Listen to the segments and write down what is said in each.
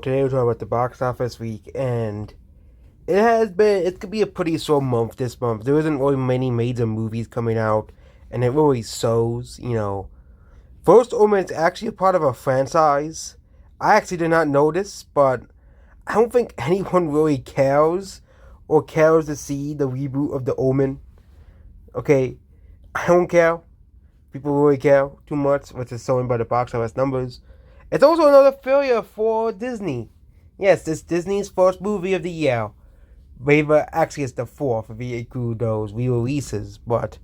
Today we're talking about the box office week, and it could be a pretty slow month this month. There isn't really many major movies coming out, and it really shows, First Omen is actually a part of a franchise. I actually did not know this, but I don't think anyone really cares to see the reboot of The Omen. Okay, I don't care. People really care too much, which is shown by the box office numbers. It's also another failure for Disney. Yes, this Disney's first movie of the year. But actually, it's the fourth if you include those re-releases. But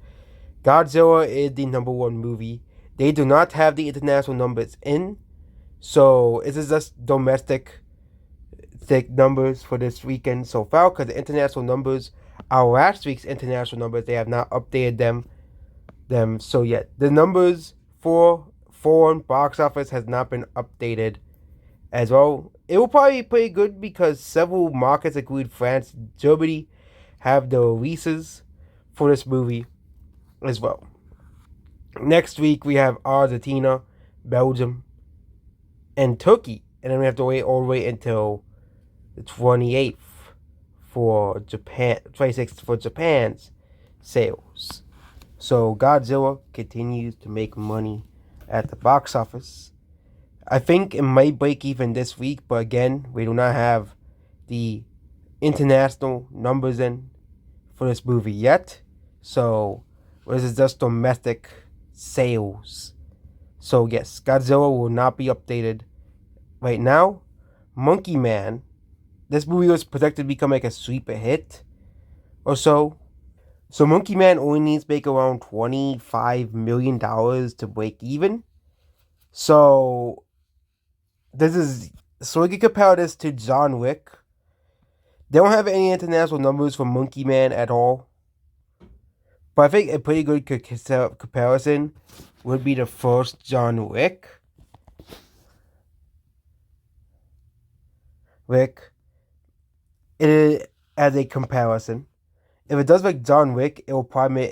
Godzilla is the number one movie. They do not have the international numbers in, so this is just domestic numbers for this weekend so far. Because the international numbers are last week's international numbers. They have not updated them. So yet the numbers for foreign box office has not been updated as well. It will probably be pretty good because several markets, including France, Germany, have the releases for this movie as well. Next week we have Argentina, Belgium, and Turkey, and then we have to wait all the way until the 28th for Japan, 26th for Japan's sales. So Godzilla continues to make money at the box office. I think it might break even this week, but again, we do not have the international numbers in for this movie yet. So this is just domestic sales. So yes, Godzilla will not be updated right now. Monkey Man, this movie was projected to become like a sleeper hit or so. So Monkey Man only needs to make around $25 million to break even. So we can compare this to John Wick. They don't have any international numbers for Monkey Man at all. But I think a pretty good comparison would be the first John Wick. As a comparison. If it does like John Wick, it will probably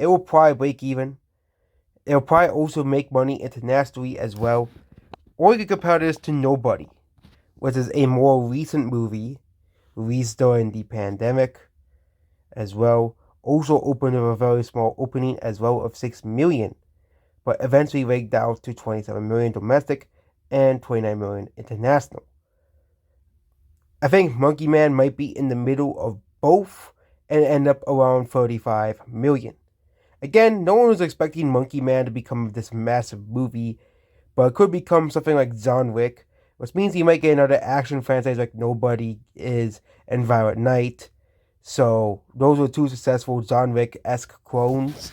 break even. It will probably also make money internationally as well. Or you could compare this to Nobody, which is a more recent movie released during the pandemic as well. Also opened with a very small opening as well of 6 million, but eventually raked out to 27 million domestic and 29 million international. I think Monkey Man might be in the middle of both and end up around 35 million. Again, no one was expecting Monkey Man to become this massive movie, but it could become something like John Wick, which means he might get another action franchise like Nobody is and Violent Night. So those were two successful John Wick-esque clones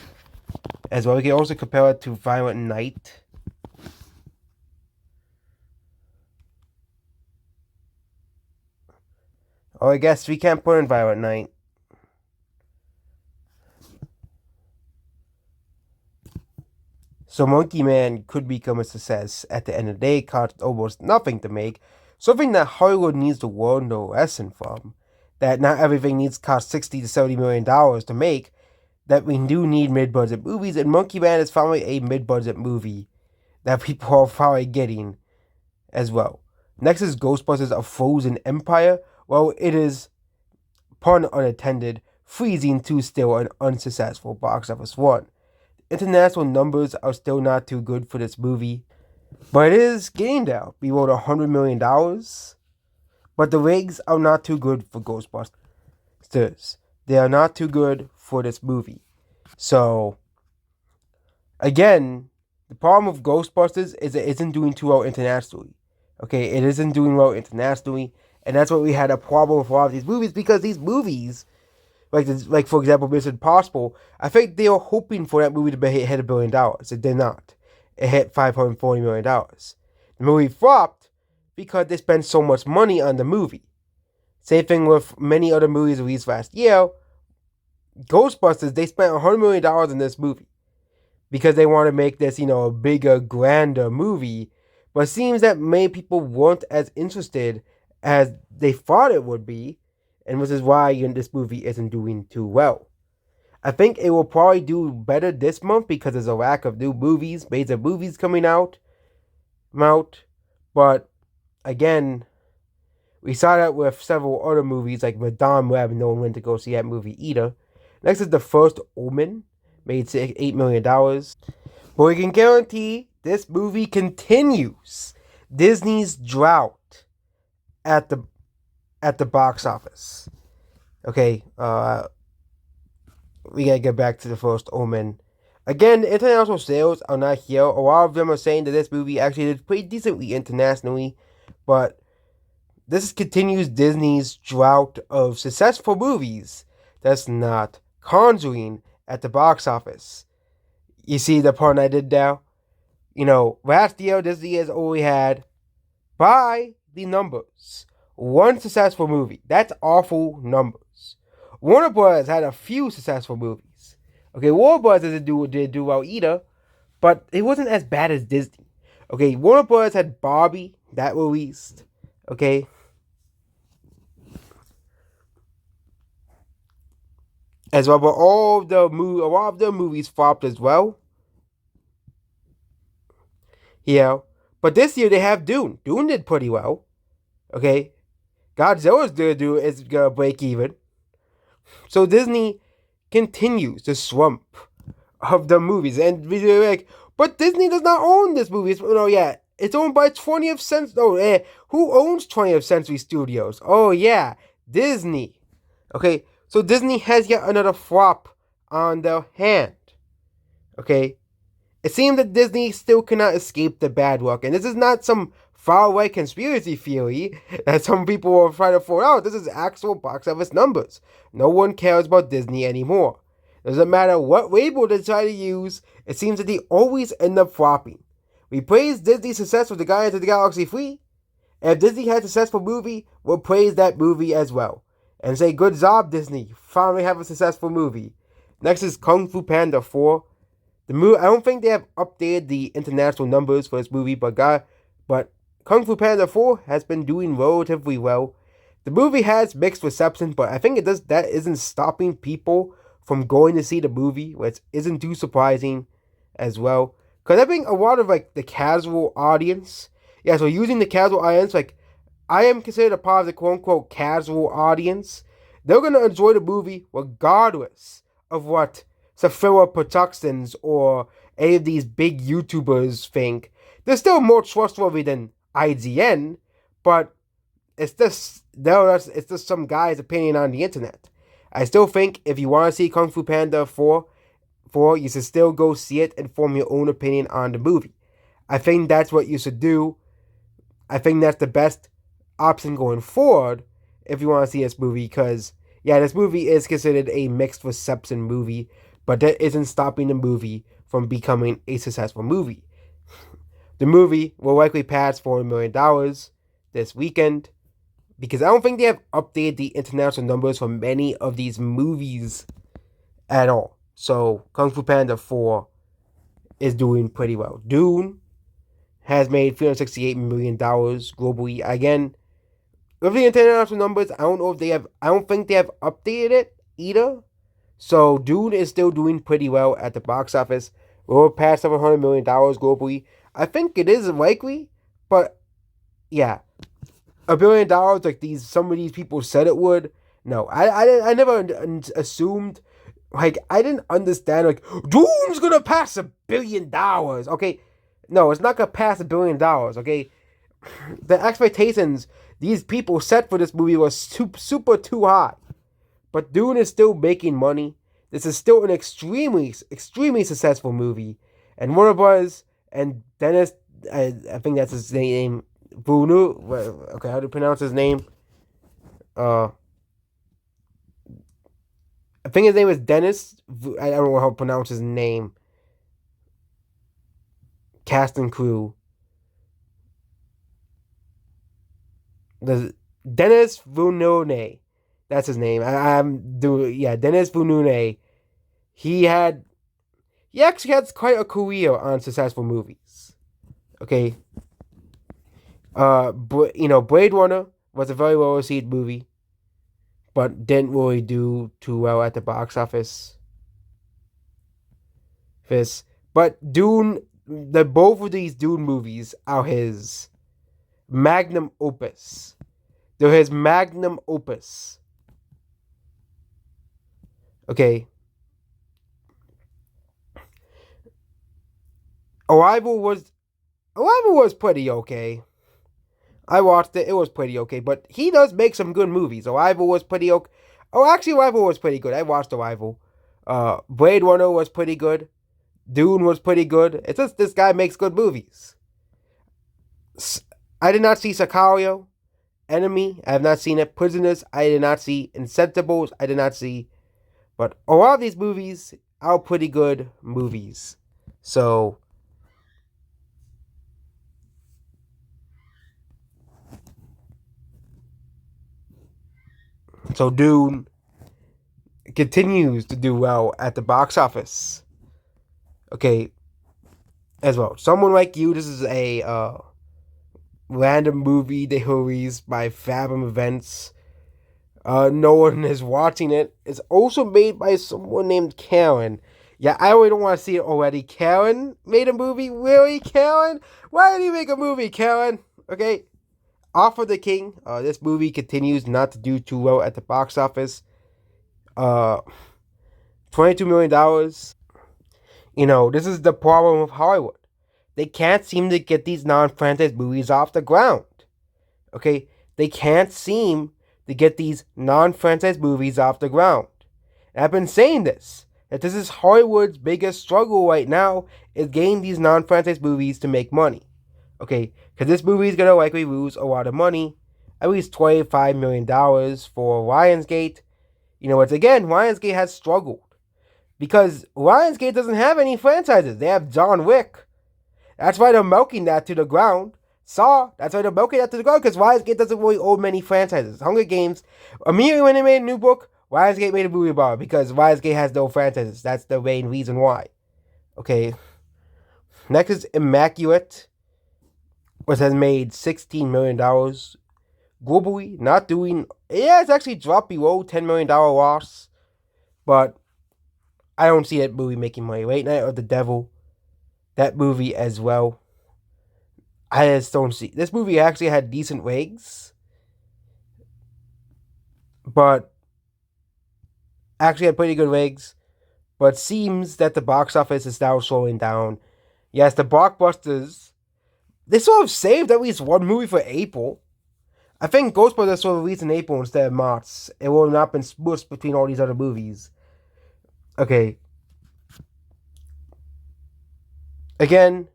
as well. We can also compare it to Violent Night. Oh, I guess we can't put in Violent Night. So Monkey Man could become a success at the end of the day, cost almost nothing to make. Something that Hollywood needs to learn the lesson from. That not everything needs to cost $60 to $70 million to make. That we do need mid-budget movies, and Monkey Man is finally a mid-budget movie that people are probably getting as well. Next is Ghostbusters: A Frozen Empire. Well, it is, pun unintended, freezing to still an unsuccessful box office run. International numbers are still not too good for this movie, but it is getting there. We wrote $100 million, but the ratings are not too good for Ghostbusters. They are not too good for this movie. So, again, the problem with Ghostbusters is it isn't doing too well internationally. Okay, it isn't doing well internationally, and that's what we had a problem with a lot of these movies, because these movies, like for example, Mission Impossible, I think they were hoping for that movie to hit $1 billion. It did not. It hit $540 million. The movie flopped because they spent so much money on the movie. Same thing with many other movies released last year. Ghostbusters, they spent $100 million in this movie because they want to make this, a bigger, grander movie. But it seems that many people weren't as interested as they thought it would be, and which is why this movie isn't doing too well. I think it will probably do better this month because there's a lack of new movies, major movies coming out. But again, We saw that with several other movies like Madame Web. No one went to go see that movie either. Next is The First Omen, made $8 million. But we can guarantee this movie continues Disney's drought at the box office. Okay, we gotta get back to The First Omen. Again, international sales are not here. A lot of them are saying that this movie actually did pretty decently internationally, but this continues Disney's drought of successful movies that's not Conjuring at the box office. You see the part I did there? Last year Disney has only had, by the numbers, one successful movie. That's awful numbers. Warner Bros. Had a few successful movies. Okay, Warner Bros. Didn't do well either, but it wasn't as bad as Disney. Okay, Warner Bros. Had Barbie, that released. Okay. As well, but a lot of the movies flopped as well. Yeah. But this year they have Dune. Dune did pretty well. Okay. Godzilla's gonna break even. So Disney continues the slump of the movies. And we're like, but Disney does not own this movie. It's owned by 20th Century. Who owns 20th Century Studios? Oh, yeah, Disney. Okay, so Disney has yet another flop on their hand. Okay, it seems that Disney still cannot escape the bad luck. And this is not some faraway conspiracy theory that some people will try to throw out. This is actual box office numbers. No one cares about Disney anymore. Doesn't matter what label they try to use, it seems that they always end up flopping. We praise Disney's success with the Guardians of the Galaxy 3. And if Disney has a successful movie, we'll praise that movie as well. And say, good job, Disney. Finally have a successful movie. Next is Kung Fu Panda 4. I don't think they have updated the international numbers for this movie, but Kung Fu Panda 4 has been doing relatively well. The movie has mixed reception, but I think that isn't stopping people from going to see the movie, which isn't too surprising as well. Because I think a lot of the casual audience, so using the casual audience, I am considered a part of the quote-unquote casual audience. They're going to enjoy the movie regardless of what Safira Productions or any of these big YouTubers think. They're still more trustworthy than IGN, but it's just some guy's opinion on the internet. I still think if you want to see Kung Fu Panda 4, you should still go see it and form your own opinion on the movie. I think that's what you should do. I think that's the best option going forward if you want to see this movie, because this movie is considered a mixed reception movie, but that isn't stopping the movie from becoming a successful movie. The movie will likely pass $400 million this weekend, because I don't think they have updated the international numbers for many of these movies at all. So Kung Fu Panda 4 is doing pretty well. Dune has made $368 million globally. Again, with the international numbers, I don't think they have updated it either. So Dune is still doing pretty well at the box office. We'll pass $700 million globally. I think it is likely, but yeah, $1 billion some of these people said it would. No, I never assumed. I didn't understand. Dune's gonna pass $1 billion. Okay, no, it's not gonna pass $1 billion. Okay, the expectations these people set for this movie was super too high. But Dune is still making money. This is still an extremely successful movie. And Warner Bros. And Dennis, I think that's his name, Villeneuve. Okay, how do you pronounce his name? I think his name is Dennis. I don't know how to pronounce his name. Cast and crew. Dennis Villeneuve. That's his name. Dennis Villeneuve. He actually had quite a career on successful movies. Okay. Blade Runner was a very well received movie, but didn't really do too well at the box office. But Dune, both of these Dune movies are his magnum opus. They're his magnum opus. Okay. Arrival was Arrival was pretty okay. I watched it. It was pretty okay, but he does make some good movies. Arrival was pretty okay. Oh, actually, Arrival was pretty good. I watched Arrival. Blade Runner was pretty good. Dune was pretty good. It's just this guy makes good movies. I did not see Sicario. Enemy, I have not seen it. Prisoners, I did not see. Insensibles, I did not see. But a lot of these movies are pretty good movies. So Dune continues to do well at the box office. Okay, as well. Someone Like You, this is a random movie they released by Fathom Events. No one is watching it. It's also made by someone named Karen. Yeah, I really don't want to see it already. Karen made a movie? Really, Karen? Why did you make a movie, Karen? Okay. Offer the King. This movie continues not to do too well at the box office. Uh, $22 million. This is the problem with Hollywood. They can't seem to get these non-franchise movies off the ground. Okay? They can't seem to get these non-franchise movies off the ground. And I've been saying that this is Hollywood's biggest struggle right now, is getting these non-franchise movies to make money. Okay, because this movie is going to likely lose a lot of money, at least $25 million for Lionsgate. Once again, Lionsgate has struggled. Because Lionsgate doesn't have any franchises. They have John Wick. That's why they're milking that to the ground. Saw, that's why they're milking that to the ground, because Lionsgate doesn't really own many franchises. Hunger Games, immediately when they made a new book, Lionsgate made a movie about it, because Lionsgate has no franchises. That's the main reason why. Okay. Next is Immaculate, which has made $16 million globally. Not doing... Yeah, it's actually dropped below $10 million loss. But I don't see that movie making money. Late Night of the Devil, that movie as well. I just don't see... This movie actually had decent ratings. But... Actually had pretty good ratings. But seems that the box office is now slowing down. Yes, the blockbusters... They sort of saved at least one movie for April. I think Ghostbusters was released in April instead of March. It would have not been smushed between all these other movies. Okay. Again,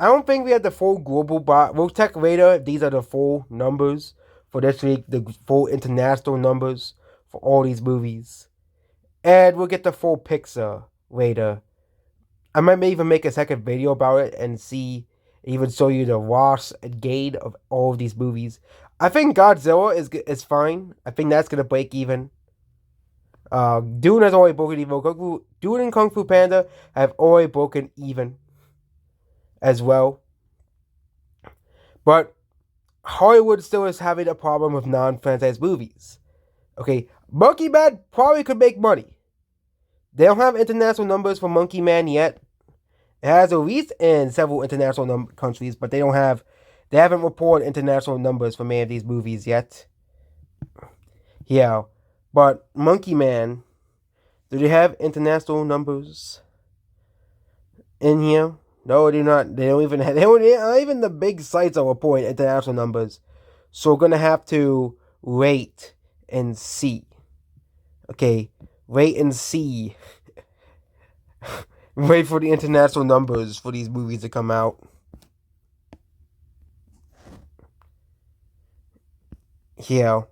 I don't think we have the full global We'll check later if these are the full numbers for this week, the full international numbers for all these movies. And we'll get the full picture later. I might even make a second video about it and even show you the loss and gain of all of these movies. I think Godzilla is fine. I think that's gonna break even. Dune has already broken even. Dune and Kung Fu Panda have already broken even as well. But Hollywood still is having a problem with non-franchise movies. Okay, Monkey Man probably could make money. They don't have international numbers for Monkey Man yet. It has released in several international countries, but they haven't reported international numbers for many of these movies yet. Yeah, but Monkey Man, do they have international numbers in here? No, they do not. They don't even have. Even the big sites are reporting international numbers. So we're gonna have to wait and see. Okay, wait and see. Wait for the international numbers for these movies to come out. Yeah.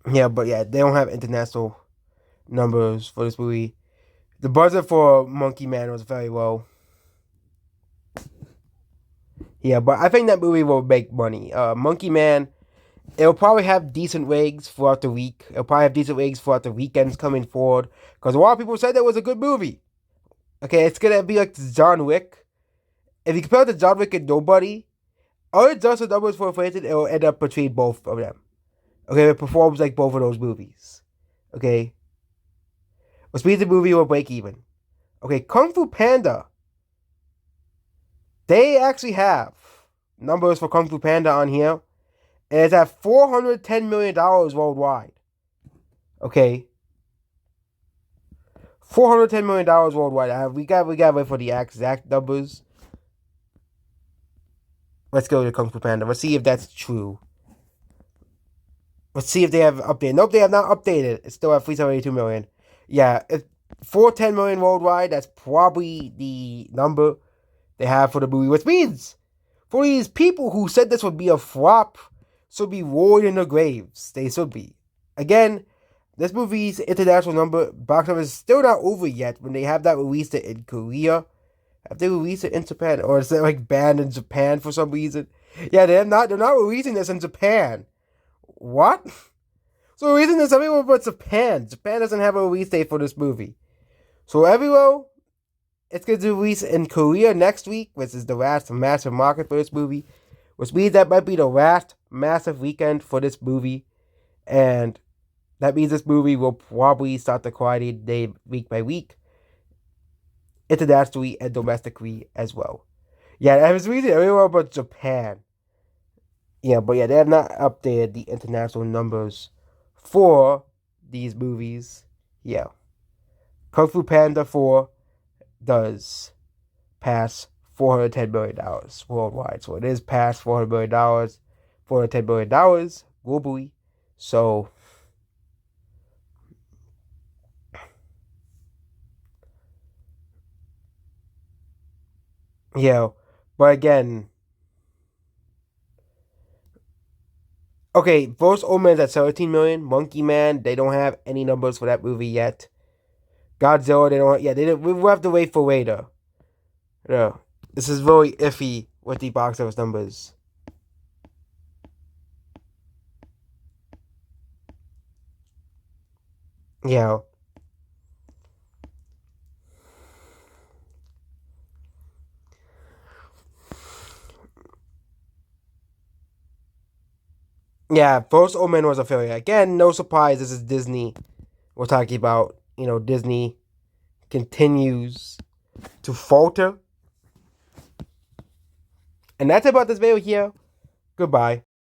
Yeah, but yeah, they don't have international numbers for this movie. The budget for Monkey Man was very low. Yeah, but I think that movie will make money. Monkey Man, it'll probably have decent ratings throughout the week. It'll probably have decent ratings throughout the weekends coming forward. Because a lot of people said that was a good movie. Okay, it's gonna be like John Wick. If you compare it to John Wick and Nobody, all it does with numbers for inflation, it will end up between both of them. Okay, it performs like both of those movies. Okay? Which means the movie will break even. Okay, Kung Fu Panda. They actually have numbers for Kung Fu Panda on here, and it's at $410 million worldwide. Okay, $410 million worldwide. We got to wait for the exact numbers. Let's go to Kung Fu Panda. Let's see if that's true. Let's see if they have updated. Nope, they have not updated. It's still at 372 million. Yeah, if 410 million worldwide, that's probably the number they have for the movie, which means for these people who said this would be a flop, should be roared in their graves. They should be. Again, this movie's international number box office is still not over yet when they have that released it in Korea. Have they released it in Japan? Or is it like banned in Japan for some reason? Yeah, they're not releasing this in Japan. What? So the reason is everywhere but Japan. Japan doesn't have a release date for this movie. So everywhere, it's going to release in Korea next week, which is the last massive market for this movie. Which means that might be the last massive weekend for this movie. And that means this movie will probably start the quality day week by week. Internationally and domestically as well. Yeah, that was releasing everywhere but Japan. Yeah, but yeah, they have not updated the international numbers for these movies. Yeah. Kung Fu Panda 4 does pass $410 million worldwide. So it is past $400 million, $410 million globally. So, yeah. But again, okay, First Omen's at 17 million. Monkey Man, they don't have any numbers for that movie yet. Godzilla, they don't. Yeah, they didn't. We'll have to wait for later. Yeah, this is very iffy with the box office numbers. Yeah. Yeah, First Omen was a failure. Again, no surprise, this is Disney. We're talking about, Disney continues to falter. And that's about this video here. Goodbye.